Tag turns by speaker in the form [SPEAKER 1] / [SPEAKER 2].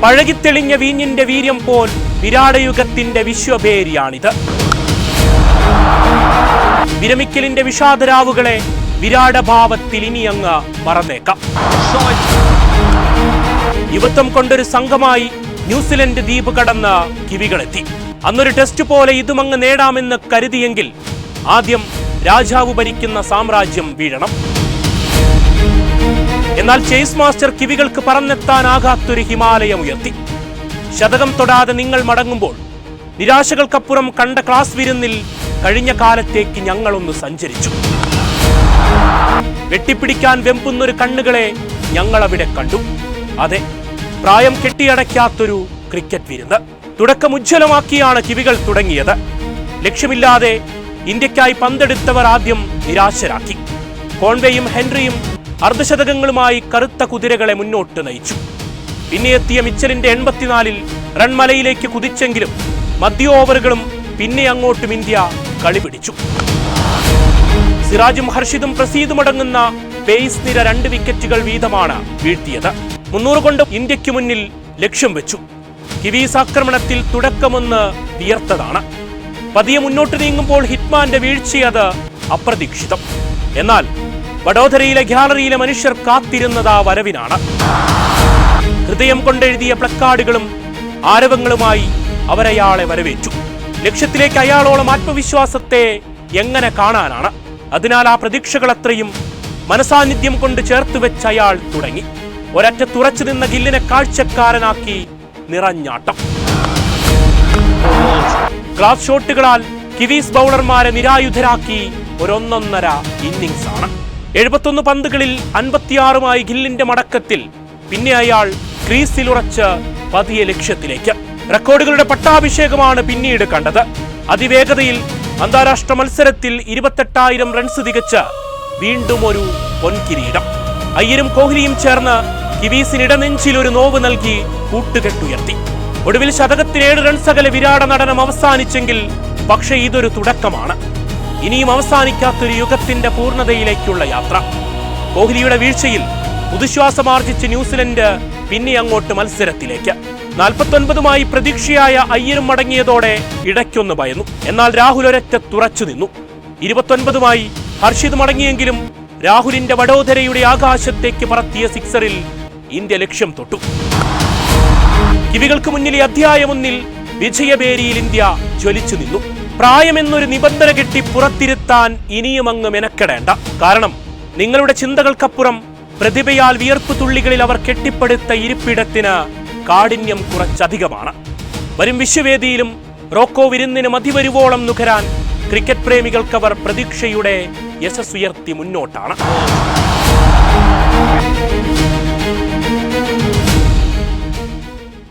[SPEAKER 1] പഴകിത്തെളിഞ്ഞ വീഞ്ഞിന്റെ വീര്യം പോൽ വിരാടയുഗത്തിന്റെ വിശ്വഭേരിയാണിത്. വിരമിക്കലിന്റെ വിഷാദരാവുകളെ വിരാടഭാവത്തിൽ ഇനിയങ്ങ് മറന്നേക്കാം. യുവത്വം കൊണ്ടൊരു സംഘമായി ന്യൂസിലൻഡ് ദ്വീപ് കടന്ന് കിവികളെത്തി. അന്നൊരു ടെസ്റ്റ് പോലെ ഇതുമങ്ങ് നേടാമെന്ന് കരുതിയെങ്കിൽ ആദ്യം രാജാവ് ഭരിക്കുന്ന സാമ്രാജ്യം വീഴണം. എന്നാൽ ചേസ് മാസ്റ്റർ കിവികൾക്ക് പറന്നെത്താനാകാത്തൊരു ഹിമാലയം ഉയർത്തി. ശതകം തൊടാതെ നിങ്ങൾ മടങ്ങുമ്പോൾ നിരാശകൾക്കപ്പുറം കണ്ട ക്ലാസ് വിരുന്നിൽ കഴിഞ്ഞ കാലത്തേക്ക് ഞങ്ങളൊന്ന് സഞ്ചരിച്ചു. വെട്ടിപ്പിടിക്കാൻ വെമ്പുന്നൊരു കണ്ണുകളെ ഞങ്ങളവിടെ കണ്ടു. അതെ, പ്രായം കെട്ടിയടയ്ക്കാത്തൊരു ക്രിക്കറ്റ് വിരുന്ന്. തുടക്കം ഉജ്ജ്വലമാക്കിയാണ് കിവികൾ തുടങ്ങിയത്. ലക്ഷ്യമില്ലാതെ ഇന്ത്യക്കായി പന്തെടുത്തവർ ആദ്യം നിരാശരാക്കി. കോൺവേയും ഹെൻറിയും അർദ്ധശതകങ്ങളുമായി കറുത്ത കുതിരകളെ മുന്നോട്ട് നയിച്ചു. പിന്നെ എത്തിയ മിച്ചലിന്റെ 84-ൽ റൺമലയിലേക്ക് കുതിച്ചെങ്കിലും മധ്യ ഓവറുകളും പിന്നെ അങ്ങോട്ടും ഇന്ത്യ കളി പിടിച്ചു. സിറാജും ഹർഷിദും പ്രസീദും അടങ്ങുന്ന പേസ് നിര 2 വിക്കറ്റുകൾ വീതമാണ് വീഴ്ത്തിയത്. 300 കൊണ്ട് ഇന്ത്യക്ക് മുന്നിൽ ലക്ഷ്യം വെച്ചു. കിവീസ് ആക്രമണത്തിൽ തുടക്കമൊന്ന് വിയർത്തതാണ്. പതിയെ മുന്നോട്ട് നീങ്ങുമ്പോൾ ഹിറ്റ്മാന്റെ വീഴ്ചയത് അപ്രതീക്ഷിതം. എന്നാൽ വഡോദരയിലെ ഗ്യാലറിയിലെ മനുഷ്യർ കാത്തിരുന്നത് ആ വരവിനാണ്. ഹൃദയം കൊണ്ടെഴുതിയ പ്ലക്കാർഡുകളും ആരവങ്ങളുമായി അവരയാളെ വരവേറ്റു. ലക്ഷ്യത്തിലേക്ക് അയാളോളം ആത്മവിശ്വാസത്തെ എങ്ങനെ കാണാനാണ്? അതിനാൽ ആ പ്രതീക്ഷകളത്രയും മനസാന്നിധ്യം കൊണ്ട് ചേർത്ത് വെച്ച് അയാൾ തുടങ്ങി. ഒരറ്റ തുറച്ചു നിന്ന ഗില്ലിനെ കാഴ്ചക്കാരനാക്കി നിറഞ്ഞാട്ടം. ക്ലാസ് ഷോട്ടുകളാൽ കിവീസ് ബൗളർമാരെ നിരായുധരാക്കി ഒരൊന്നൊന്നര ഇന്നിംഗ്സ് ആണ്. 71 പന്തുകളിൽ 56മായി ഗില്ലിന്റെ മടക്കത്തിൽ പിന്നെ അയാൾ ക്രീസിലുറച്ച് പതിയെ ലക്ഷ്യത്തിലേക്ക്. റെക്കോർഡുകളുടെ പട്ടാഭിഷേകമാണ് പിന്നീട് കണ്ടത്. അതിവേഗതയിൽ അന്താരാഷ്ട്ര മത്സരത്തിൽ 28,000 റൺസ് തികച്ച് വീണ്ടും ഒരു പൊൻകിരീടം. അയ്യരും കോഹ്ലിയും ചേർന്ന് കിവീസിനിടനെഞ്ചിലൊരു നോവ് നൽകി കൂട്ടുകെട്ടുയർത്തി. ഒടുവിൽ ശതകത്തിന് 7 റൺസ് അകലെ വിരാട നടനം അവസാനിച്ചെങ്കിൽ പക്ഷേ ഇതൊരു തുടക്കമാണ്. ഇനിയും അവസാനിക്കാത്തൊരു യുഗത്തിന്റെ പൂർണ്ണതയിലേക്കുള്ള യാത്ര. കോഹ്ലിയുടെ വീഴ്ചയിൽ പുതുശ്വാസമാർജിച്ച് ന്യൂസിലൻഡ് പിന്നെ അങ്ങോട്ട് മത്സരത്തിലേക്ക്. 49മായി പ്രതീക്ഷയായ അയ്യരും മടങ്ങിയതോടെ ഇടയ്ക്കൊന്ന് ഭയന്നു. എന്നാൽ രാഹുൽ ഒരൊറ്റ തുറച്ചു നിന്നു. 29മായി ഹർഷിദ് മടങ്ങിയെങ്കിലും രാഹുലിന്റെ വഡോദരയുടെ ആകാശത്തേക്ക് പറത്തിയ സിക്സറിൽ ഇന്ത്യ ലക്ഷ്യം തൊട്ടു. കിവികൾക്ക് മുന്നിൽ അധ്യായമൊന്നിൽ വിജയബേരിയിൽ ഇന്ത്യ ജ്വലിച്ചു നിന്നു. പ്രായമെന്നൊരു നിബന്ധന കെട്ടി പുറത്തിരുത്താൻ ഇനിയും അങ്ങ് മെനക്കെടേണ്ട. കാരണം നിങ്ങളുടെ ചിന്തകൾക്കപ്പുറം പ്രതിഭയാൽ വിയർപ്പ് തുള്ളികളിൽ അവർ കെട്ടിപ്പടുത്ത ഇരിപ്പിടത്തിന് കാഠിന്യം കുറച്ചധികമാണ്. വരും വിശ്വവേദിയിലും റോക്കോ വിരുന്നിന് മതിവരുവോളം നുകരാൻ ക്രിക്കറ്റ് പ്രേമികൾക്കവർ പ്രതീക്ഷയുടെ യശസ്സുയർത്തി മുന്നോട്ടാണ്.